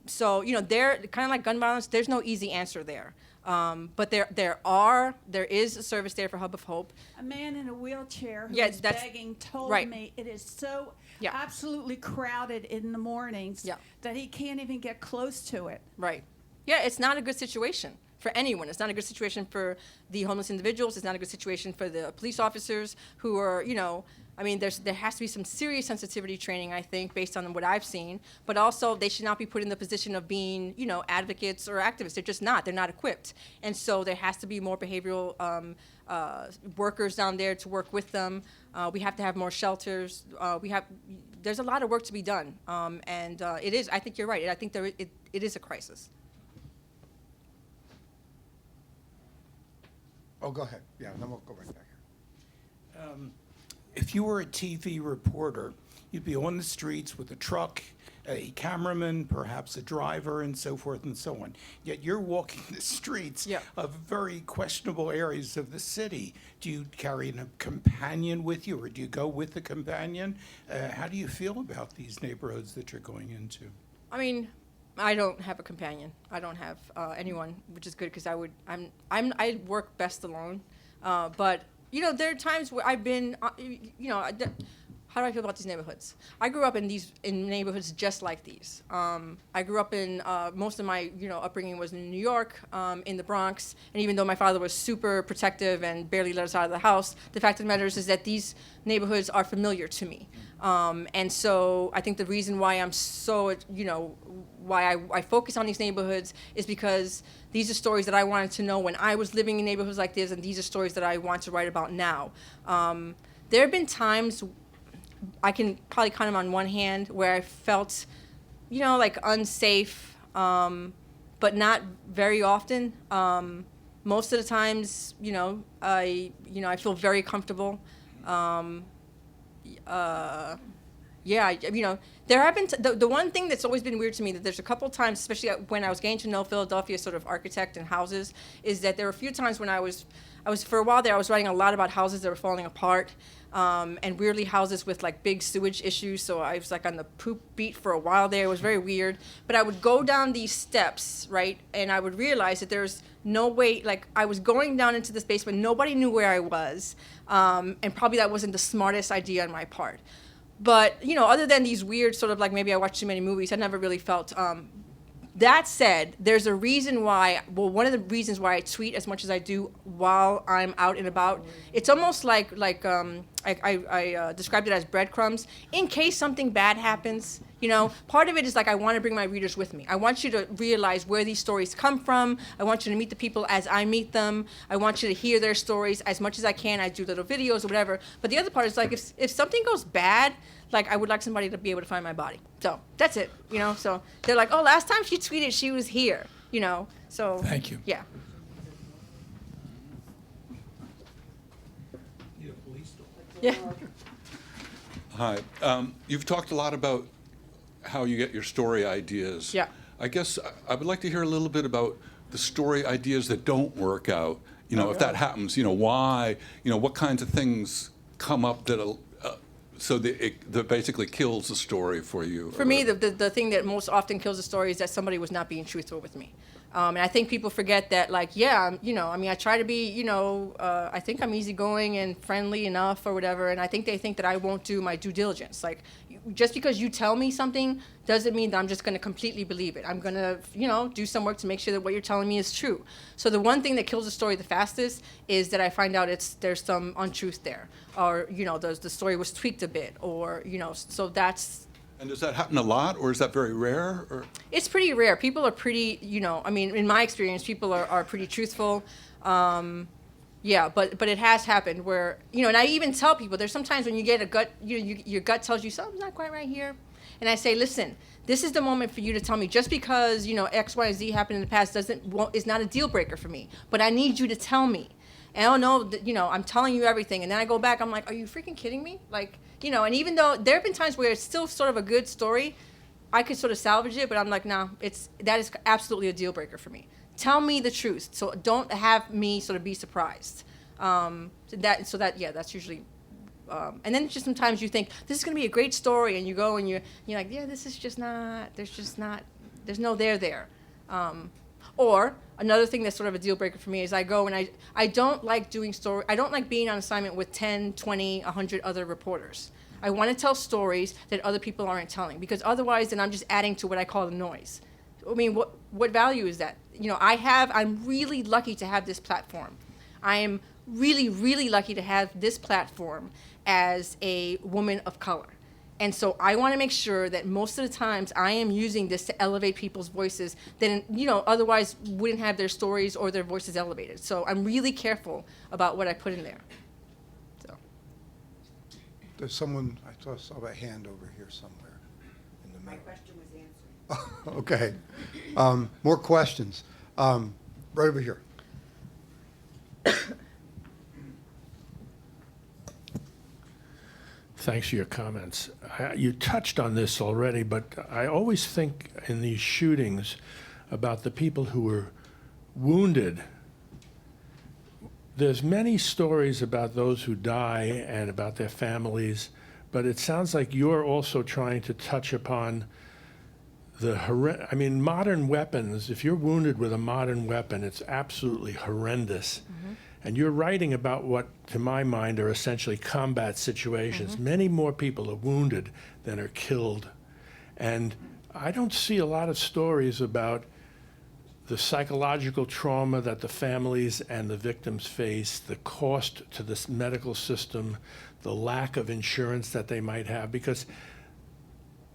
So, they're kind of like gun violence. There's no easy answer there. But there is a service there for Hub of Hope. A man in a wheelchair who Yes, is that's begging told right. me it is so Yeah. absolutely crowded in the mornings Yeah. that he can't even get close to it. Right. Yeah, it's not a good situation for anyone. It's not a good situation for the homeless individuals. It's not a good situation for the police officers who are, there has to be some serious sensitivity training, I think, based on what I've seen. But also, they should not be put in the position of being, advocates or activists. They're just not. They're not equipped. And so there has to be more behavioral workers down there to work with them. We have to have more shelters. There's a lot of work to be done. And it is, I think you're right. I think it is a crisis. Oh, go ahead. Yeah, and then we'll go right back here. If you were a TV reporter, you'd be on the streets with a truck, a cameraman, perhaps a driver, and so forth and so on. Yet you're walking the streets Yeah. of very questionable areas of the city. Do you carry a companion with you, or do you go with the companion? How do you feel about these neighborhoods that you're going into? I don't have a companion. I don't have anyone, which is good because I work best alone. But there are times where I've been, how do I feel about these neighborhoods? I grew up in neighborhoods just like these. I grew up in, most of my, upbringing was in New York, in the Bronx, and even though my father was super protective and barely let us out of the house, the fact of the matter is that these neighborhoods are familiar to me. And so I think the reason why I'm so, why I focus on these neighborhoods is because these are stories that I wanted to know when I was living in neighborhoods like this, and these are stories that I want to write about now. There have been times, I can probably count them on one hand, where I felt, like unsafe, but not very often. Most of the times, I feel very comfortable. There have been the one thing that's always been weird to me, that there's a couple times, especially when I was getting to know Philadelphia sort of architect and houses, is that there were a few times when I was for a while there, I was writing a lot about houses that were falling apart, and weirdly houses with like big sewage issues. So I was like on the poop beat for a while there. It was very weird. But I would go down these steps, right, and I would realize that there's no way, like I was going down into this basement, nobody knew where I was, and probably that wasn't the smartest idea on my part. But, other than these weird sort of like maybe I watched too many movies, I never really felt. That said, there's a reason why, one of the reasons why I tweet as much as I do while I'm out and about, it's almost like I described it as breadcrumbs. In case something bad happens, Part of it is like I want to bring my readers with me. I want you to realize where these stories come from. I want you to meet the people as I meet them. I want you to hear their stories as much as I can. I do little videos or whatever. But the other part is like if something goes bad, like I would like somebody to be able to find my body. So that's it, So they're like, oh, last time she tweeted, she was here, So Thank you. Yeah. Yeah. Hi. You've talked a lot about how you get your story ideas. Yeah. I guess I would like to hear a little bit about the story ideas that don't work out. If that happens, why, what kinds of things come up that that basically kills the story for you. For me, the thing that most often kills a story is that somebody was not being truthful with me. And I think people forget that, like, I try to be, I think I'm easygoing and friendly enough or whatever, and I think they think that I won't do my due diligence. Like, just because you tell me something doesn't mean that I'm just going to completely believe it. I'm going to, do some work to make sure that what you're telling me is true. So the one thing that kills a story the fastest is that I find out there's some untruth there, or, the story was tweaked a bit, or, so that's... And does that happen a lot, or is that very rare? Or? It's pretty rare. People are pretty, in my experience, people are pretty truthful. Yeah, but it has happened where, and I even tell people, there's sometimes when you get a gut, your gut tells you something's not quite right here. And I say, listen, this is the moment for you to tell me, just because, X, Y, and Z happened in the past is not a deal breaker for me. But I need you to tell me. And I don't know, I'm telling you everything. And then I go back, I'm like, are you freaking kidding me? Like, and even though there have been times where it's still sort of a good story, I could sort of salvage it, but I'm like, no, that is absolutely a deal breaker for me. Tell me the truth. So don't have me sort of be surprised. That's usually, and then just sometimes you think, this is going to be a great story, and you go and you're like, yeah, this is just not, there's no there. Or another thing that's sort of a deal breaker for me is I go and I don't like doing story. I don't like being on assignment with 10, 20, 100 other reporters. I want to tell stories that other people aren't telling, because otherwise then I'm just adding to what I call the noise. I mean, what value is that? I'm really lucky to have this platform. I am really, really lucky to have this platform as a woman of color. And so I want to make sure that most of the times I am using this to elevate people's voices that, otherwise wouldn't have their stories or their voices elevated. So I'm really careful about what I put in there. So. There's someone, I saw a hand over here somewhere in the middle. My question was answered. Okay. More questions. Right over here. Thanks for your comments. You touched on this already, but I always think in these shootings about the people who were wounded. There's many stories about those who die and about their families, but it sounds like you're also trying to touch upon modern weapons. If you're wounded with a modern weapon, it's absolutely horrendous. Mm-hmm. And you're writing about what, to my mind, are essentially combat situations. Mm-hmm. Many more people are wounded than are killed. And I don't see a lot of stories about the psychological trauma that the families and the victims face, the cost to the medical system, the lack of insurance that they might have. Because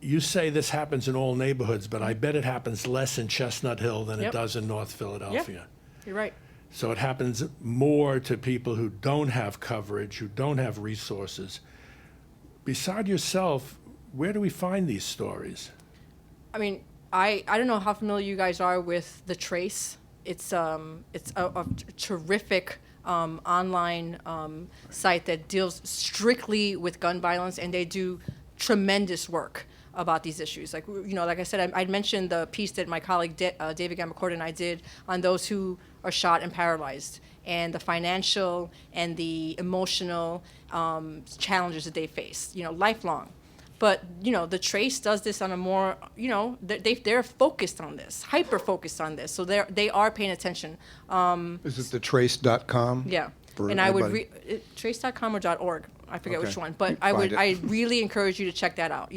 you say this happens in all neighborhoods, but I bet it happens less in Chestnut Hill than it does in North Philadelphia. Yep. You're right. So it happens more to people who don't have coverage, who don't have resources. Beside yourself, where do we find these stories? I mean, I don't know how familiar you guys are with The Trace. It's a terrific online site that deals strictly with gun violence, and they do tremendous work about these issues. Like, like I said, I mentioned the piece that my colleague David Gamacorda and I did on those who are shot and paralyzed, and the financial and the emotional challenges that they face, lifelong. But, The Trace does this on a more, they're focused on this, hyper-focused on this. So they are paying attention. Is it thetrace.com? Yeah. For and everybody? I would, trace.com or .org, I forget Okay. which one. But Find it. I really encourage you to check that out,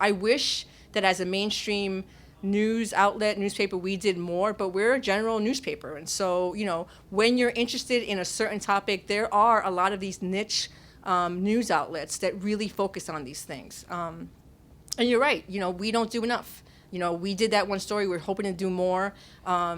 I wish that as a mainstream news outlet, newspaper, we did more, but we're a general newspaper. And so, when you're interested in a certain topic, there are a lot of these niche news outlets that really focus on these things. And you're right. We don't do enough. We did that one story. We're hoping to do more.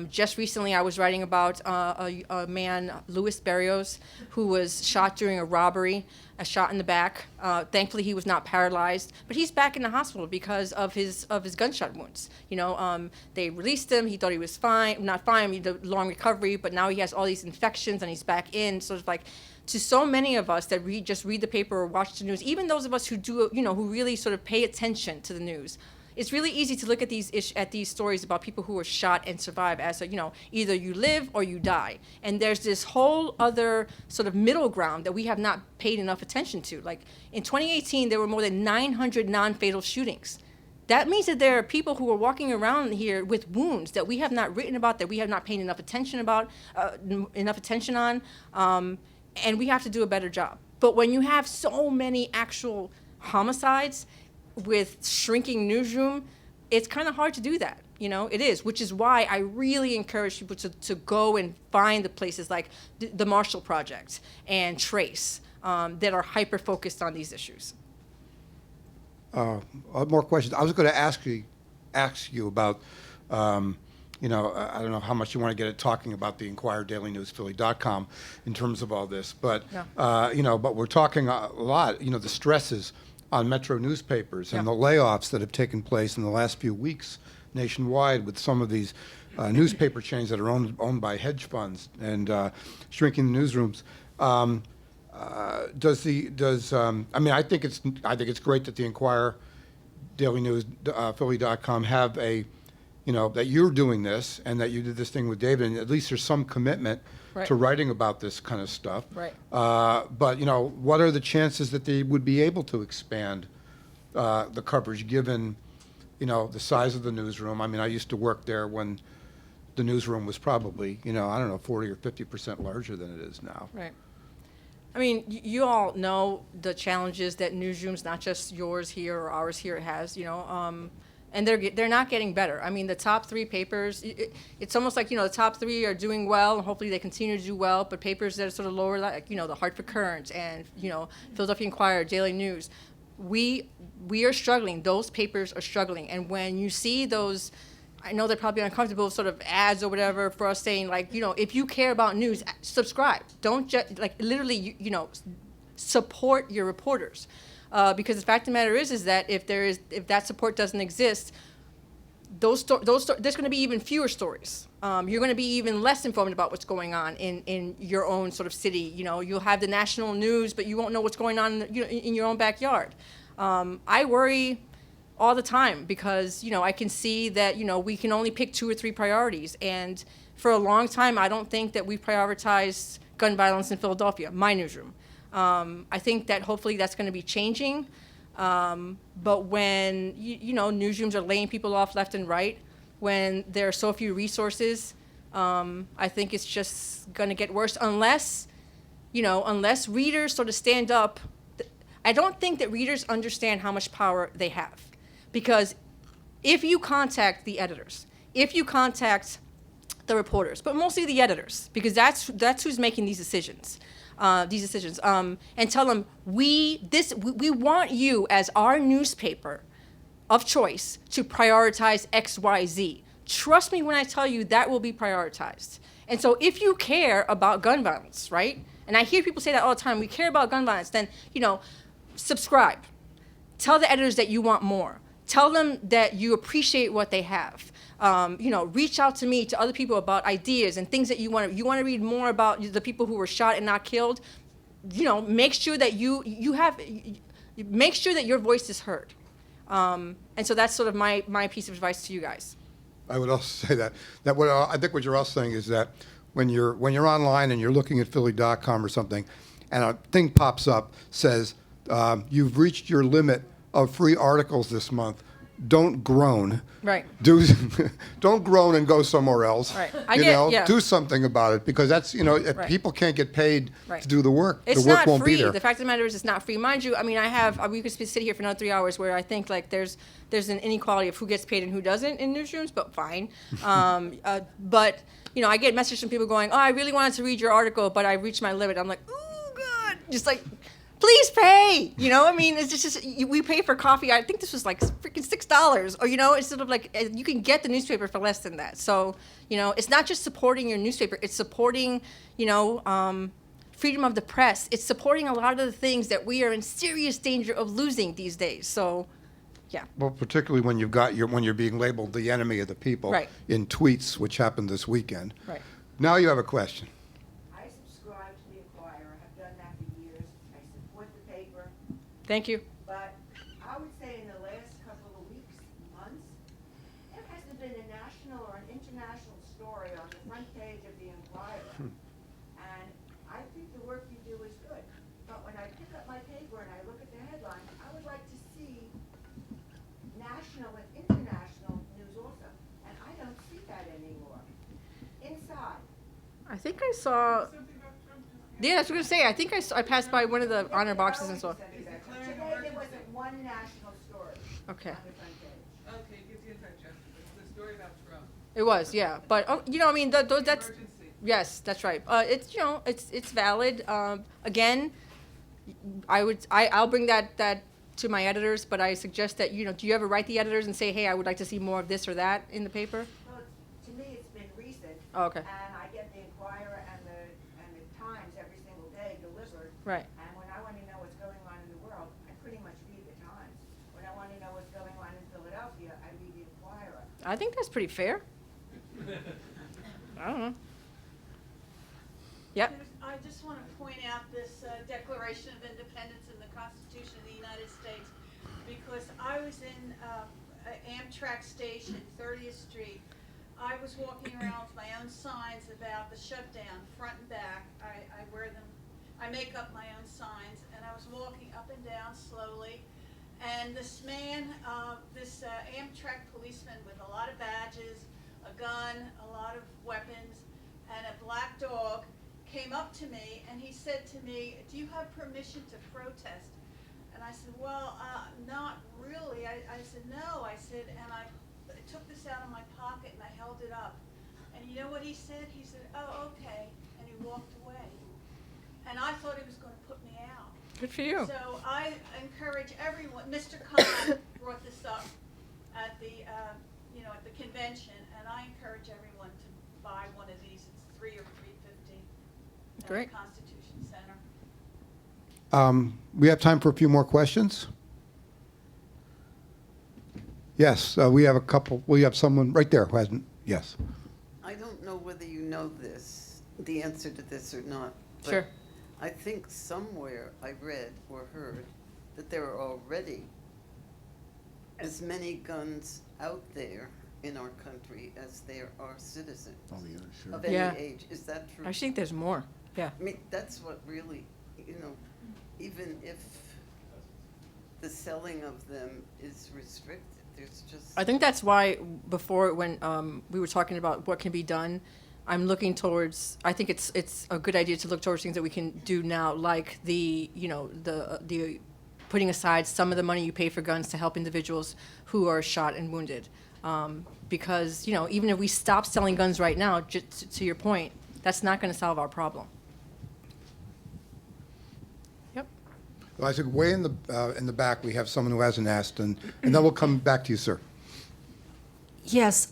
Just recently, I was writing about a man, Louis Berrios, who was shot during a robbery, a shot in the back. Thankfully, he was not paralyzed, but he's back in the hospital because of his gunshot wounds. They released him. He thought he was fine, not fine. He had a long recovery, but now he has all these infections and he's back in. So it's like, to so many of us that just read the paper or watch the news, even those of us who do, who really sort of pay attention to the news. It's really easy to look at these stories about people who were shot and survive as either you live or you die. And there's this whole other sort of middle ground that we have not paid enough attention to. Like in 2018, there were more than 900 non-fatal shootings. That means that there are people who are walking around here with wounds that we have not written about, that we have not paid enough attention on, and we have to do a better job. But when you have so many actual homicides with shrinking newsroom, it's kind of hard to do that. It is, which is why I really encourage people to go and find the places like the Marshall Project and Trace that are hyper-focused on these issues. More questions. I was going to ask you about, I don't know how much you want to get at talking about the Inquirer, Daily News, Philly.com in terms of all this, but, but we're talking a lot, the stresses on metro newspapers and the layoffs that have taken place in the last few weeks nationwide with some of these newspaper chains that are owned by hedge funds and shrinking the newsrooms. I think it's great that the Inquirer, Daily News, Philly.com have that you're doing this and that you did this thing with David, and at least there's some commitment to writing about this kind of stuff. Right. But what are the chances that they would be able to expand the coverage given, the size of the newsroom? I mean, I used to work there when the newsroom was probably, 40 or 50% larger than it is now. Right. I mean, you all know the challenges that newsrooms, not just yours here or ours here, has, and they're not getting better. I mean, the top three papers, it's almost like, the top three are doing well, and hopefully they continue to do well, but papers that are sort of lower, like, the Hartford Courant and, Philadelphia Inquirer, Daily News, we are struggling. Those papers are struggling. And when you see those, I know they're probably uncomfortable sort of ads or whatever for us saying, like, if you care about news, subscribe. Don't just, literally, support your reporters. Because the fact of the matter is that if that support doesn't exist, there's going to be even fewer stories. You're going to be even less informed about what's going on in your own sort of city. You'll have the national news, but you won't know what's going on in your own backyard. I worry all the time because, I can see that, we can only pick 2 or 3 priorities. And for a long time, I don't think that we've prioritized gun violence in Philadelphia, my newsroom. I think that hopefully that's going to be changing. But when, newsrooms are laying people off left and right, when there are so few resources, I think it's just going to get worse unless readers sort of stand up. I don't think that readers understand how much power they have. Because if you contact the editors, if you contact the reporters, but mostly the editors, because that's who's making these decisions, and tell them we want you as our newspaper of choice to prioritize X, Y, Z. Trust me when I tell you that will be prioritized. And so if you care about gun violence, right? And I hear people say that all the time. We care about gun violence. Then subscribe. Tell the editors that you want more. Tell them that you appreciate what they have. Reach out to me, to other people about ideas and things that you want to read more about the people who were shot and not killed. Make sure that make sure that your voice is heard. And so that's sort of my piece of advice to you guys. I would also say that I think what you're also saying is that when you're online and you're looking at Philly.com or something, and a thing pops up says you've reached your limit of free articles this month. Don't groan. Right. Don't groan and go somewhere else. Right. Do something about it because that's if people can't get paid to do the work, it's the work not won't free. be there. The fact of the matter is, it's not free. Mind you, I mean, we could sit here for another 3 hours where I think like there's an inequality of who gets paid and who doesn't in newsrooms, but fine. But I get messages from people going, "Oh, I really wanted to read your article, but I reached my limit." I'm like, "Ooh, good." Just like, please pay. You know, I mean, it's just we pay for coffee. I think this was like freaking $6, or you know, it's sort of like you can get the newspaper for less than that. So you know, it's not just supporting your newspaper; it's supporting, you know, freedom of the press. It's supporting a lot of the things that we are in serious danger of losing these days. So, yeah. Well, particularly when when you're being labeled the enemy of the people Right. in tweets, which happened this weekend. Right. Now you have a question. I subscribe to the Inquirer, have done that for years. I support the paper, Thank you. but I would say in the last couple of weeks, months, there hasn't been a national or an international story on the front page of the Inquirer. And I think the work you do is good. But when I pick up my paper and I look at the headline, I would like to see national and international news also. And I don't see that anymore. Inside. I think I saw. Yeah, I was going to say. I think I passed by one of the honor boxes and saw. Today there wasn't one national story Okay. on the front page. Okay, give the attention. It's the story about Trump. It was, yeah. But you know, I mean, that's Emergency. yes, that's right. It's, you know, it's valid. Again, I'll bring that to my editors, but I suggest that, you know, do you ever write the editors and say, hey, I would like to see more of this or that in the paper? Well, to me, it's been recent. Oh, okay. And I get the Inquirer and the Times every single day delivered. Right. And when I want to know what's going on in the world, I pretty much read the Times. When I want to know what's going on in Philadelphia, I read the Inquirer. I think that's pretty fair. I don't know. Yep. I just want to point out this Declaration of Independence in the Constitution of the United States, because I was in Amtrak station, 30th Street. I was walking around with my own signs about the shutdown, front and back. I wear them, I make up my own signs, and I was walking up and down slowly. And this man, this Amtrak policeman with a lot of badges, a gun, a lot of weapons, and a black dog came up to me, and he said to me, do you have permission to protest? And I said, well, not really. I said, no. I said, and I took this out of my pocket and I held it up. And you know what he said? He said, oh, okay. And he walked away. And I thought he was going to put me out. Good for you. So I encourage everyone, Mr. Khan brought this up at the, at the convention, and I encourage everyone to buy one of these. It's $3 or $3.50 at Great. the Constitution Center. We have time for a few more questions. Yes, we have a couple. We have someone right there who hasn't. Yes. I don't know whether you know this, the answer to this or not. But Sure. I think somewhere I read or heard that there are already as many guns out there in our country as there are citizens of any Yeah. age. Is that true? I think there's more. Yeah. I mean, that's what really, even if the selling of them is restricted, there's just. I think that's why before, when we were talking about what can be done, I'm looking towards. I think it's a good idea to look towards things that we can do now, like the putting aside some of the money you pay for guns to help individuals who are shot and wounded, because even if we stop selling guns right now, just to your point, that's not going to solve our problem. Yep. Well, I think way in the back we have someone who hasn't asked, and then we'll come back to you, sir. Yes,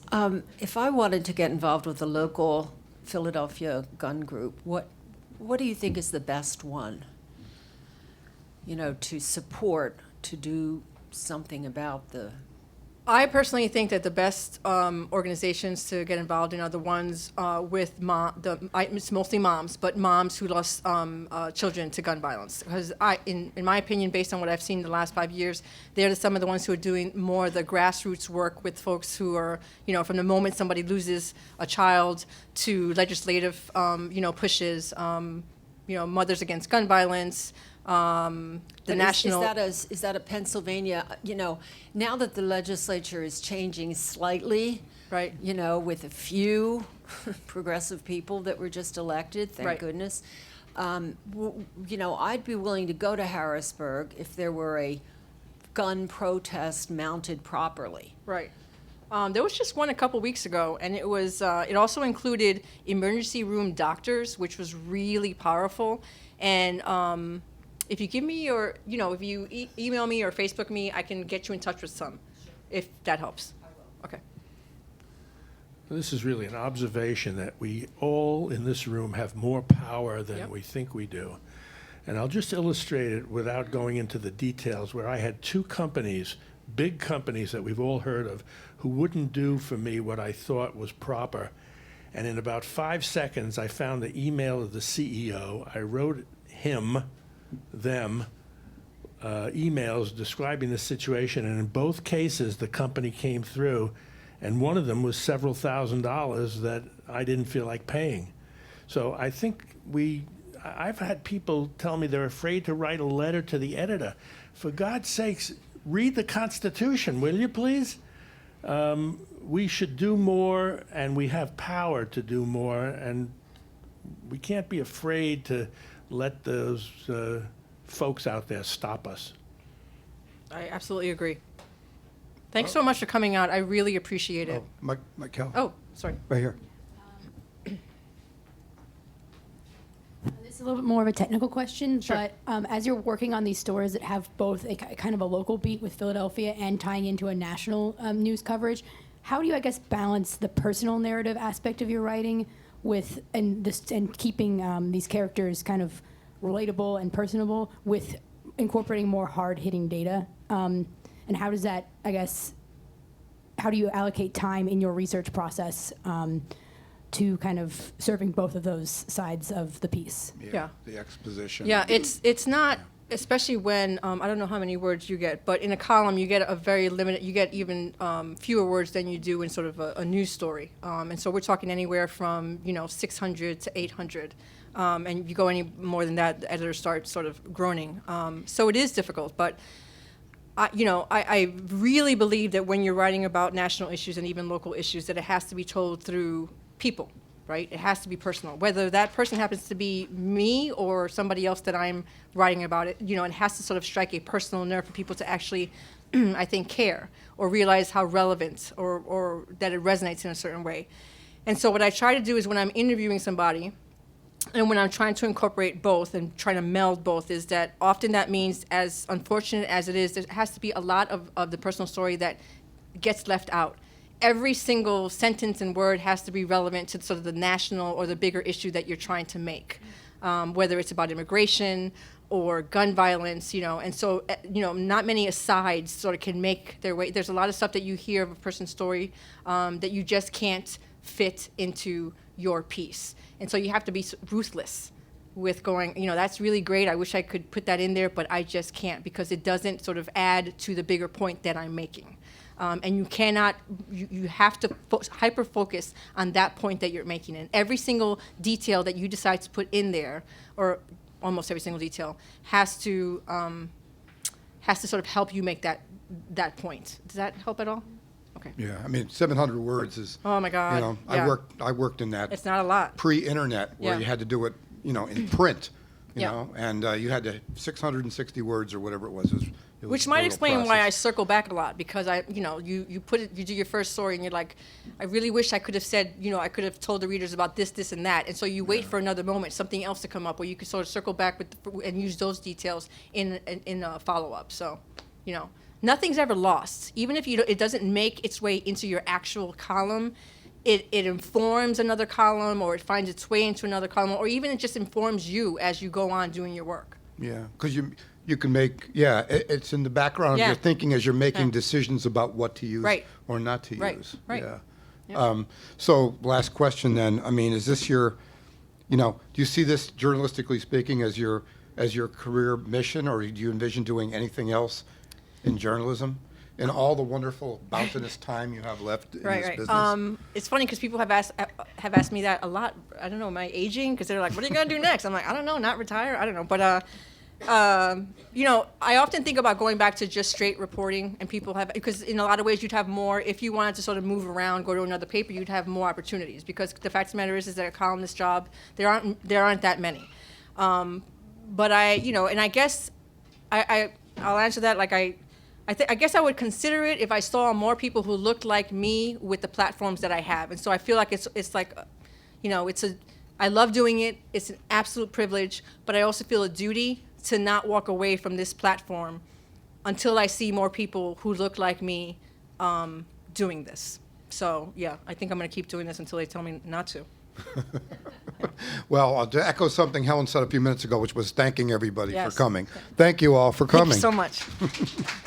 if I wanted to get involved with a local Philadelphia gun group, what do you think is the best one? To support, to do something about the. I personally think that the best organizations to get involved in are the ones with it's mostly moms, but moms who lost children to gun violence. Because in my opinion, based on what I've seen in the last 5 years, they're some of the ones who are doing more of the grassroots work with folks who are, from the moment somebody loses a child to legislative, pushes, Mothers Against Gun Violence. Is that a Pennsylvania? Now that the legislature is changing slightly, right? With a few progressive people that were just elected, thank Right. goodness. I'd be willing to go to Harrisburg if there were a gun protest mounted properly. Right. There was just one a couple weeks ago, and it was. It also included emergency room doctors, which was really powerful, and if you give me your, if you email me or Facebook me, I can get you in touch with some, if that helps. I will. Okay. This is really an observation that we all in this room have more power than Yep. we think we do. And I'll just illustrate it without going into the details, where I had two companies, big companies that we've all heard of, who wouldn't do for me what I thought was proper. And in about 5 seconds, I found the email of the CEO. I wrote them, emails describing the situation, and in both cases, the company came through, and one of them was several $1,000s that I didn't feel like paying. So I think I've had people tell me they're afraid to write a letter to the editor. For God's sakes, read the Constitution, will you please? We should do more, and we have power to do more, and we can't be afraid to let those folks out there stop us. I absolutely agree. Thanks so much for coming out. I really appreciate it. Oh, Michael. Oh, sorry. Right here. This is a little bit more of a technical question, Sure. but as you're working on these stories that have both a kind of a local beat with Philadelphia and tying into a national news coverage, how do you, I guess, balance the personal narrative aspect of your writing with and keeping these characters kind of relatable and personable with incorporating more hard-hitting data? And how does that, I guess, how do you allocate time in your research process to kind of serving both of those sides of the piece? Yeah. The exposition. Yeah, it's not, especially when, I don't know how many words you get, but in a column you get a very limited, you get even fewer words than you do in sort of a news story. And so we're talking anywhere from, 600 to 800. And if you go any more than that, the editors start sort of groaning. So it is difficult, but I really believe that when you're writing about national issues and even local issues, that it has to be told through people, right? It has to be personal. Whether that person happens to be me or somebody else that I'm writing about, it has to sort of strike a personal nerve for people to actually, I think, care or realize how relevant or that it resonates in a certain way. And so what I try to do is when I'm interviewing somebody, and when I'm trying to incorporate both and trying to meld both, is that often that means, as unfortunate as it is, there has to be a lot of the personal story that gets left out. Every single sentence and word has to be relevant to sort of the national or the bigger issue that you're trying to make, whether it's about immigration or gun violence, and so, not many asides sort of can make their way. There's a lot of stuff that you hear of a person's story that you just can't fit into your piece. And so you have to be ruthless with going, that's really great. I wish I could put that in there, but I just can't because it doesn't sort of add to the bigger point that I'm making. And you cannot, you have to hyper-focus on that point that you're making. And every single detail that you decide to put in there, or almost every single detail, has to sort of help you make that point. Does that help at all? Okay. Yeah, I mean, 700 words is. Oh my God. Yeah. I worked in that. It's not a lot. Pre-internet where Yeah. you had to do it, in print, Yeah. and you had to 660 words or whatever it was. It was Which a might brutal explain why I process. circle back a lot, because you do your first story and you're like, I really wish I could have said, I could have told the readers about this, this, and that, and so you wait for another moment, something else to come up, where you can sort of circle back and use those details in a follow up. So, nothing's ever lost, even if it doesn't make its way into your actual column. It informs another column, or it finds its way into another column, or even it just informs you as you go on doing your work. Yeah, because you can make, it's in the background of Yeah. your thinking as you're making Yeah. decisions about what to use Right. or not to Right, use. right. Yeah. Yeah. So last question then, I mean, is this your, do you see this, journalistically speaking, as your career mission, or do you envision doing anything else in journalism in all the wonderful bounteous time you have left in this business? It's funny because people have asked me that a lot. I don't know, am I aging? Because they're like, what are you going to do next? I'm like, I don't know, not retire. I don't know. But, I often think about going back to just straight reporting, and people have, because in a lot of ways you'd have more, if you wanted to sort of move around, go to another paper, you'd have more opportunities, because the fact of the matter is that a columnist job, there aren't that many. But and I guess I'll answer that like I guess I would consider it if I saw more people who looked like me with the platforms that I have. And so I feel like it's like, I love doing it. It's an absolute privilege, but I also feel a duty to not walk away from this platform until I see more people who look like me doing this. So yeah, I think I'm going to keep doing this until they tell me not to. Well, to echo something Helen said a few minutes ago, which was thanking everybody Yes. for coming. Thank you all for coming. Thank you so much.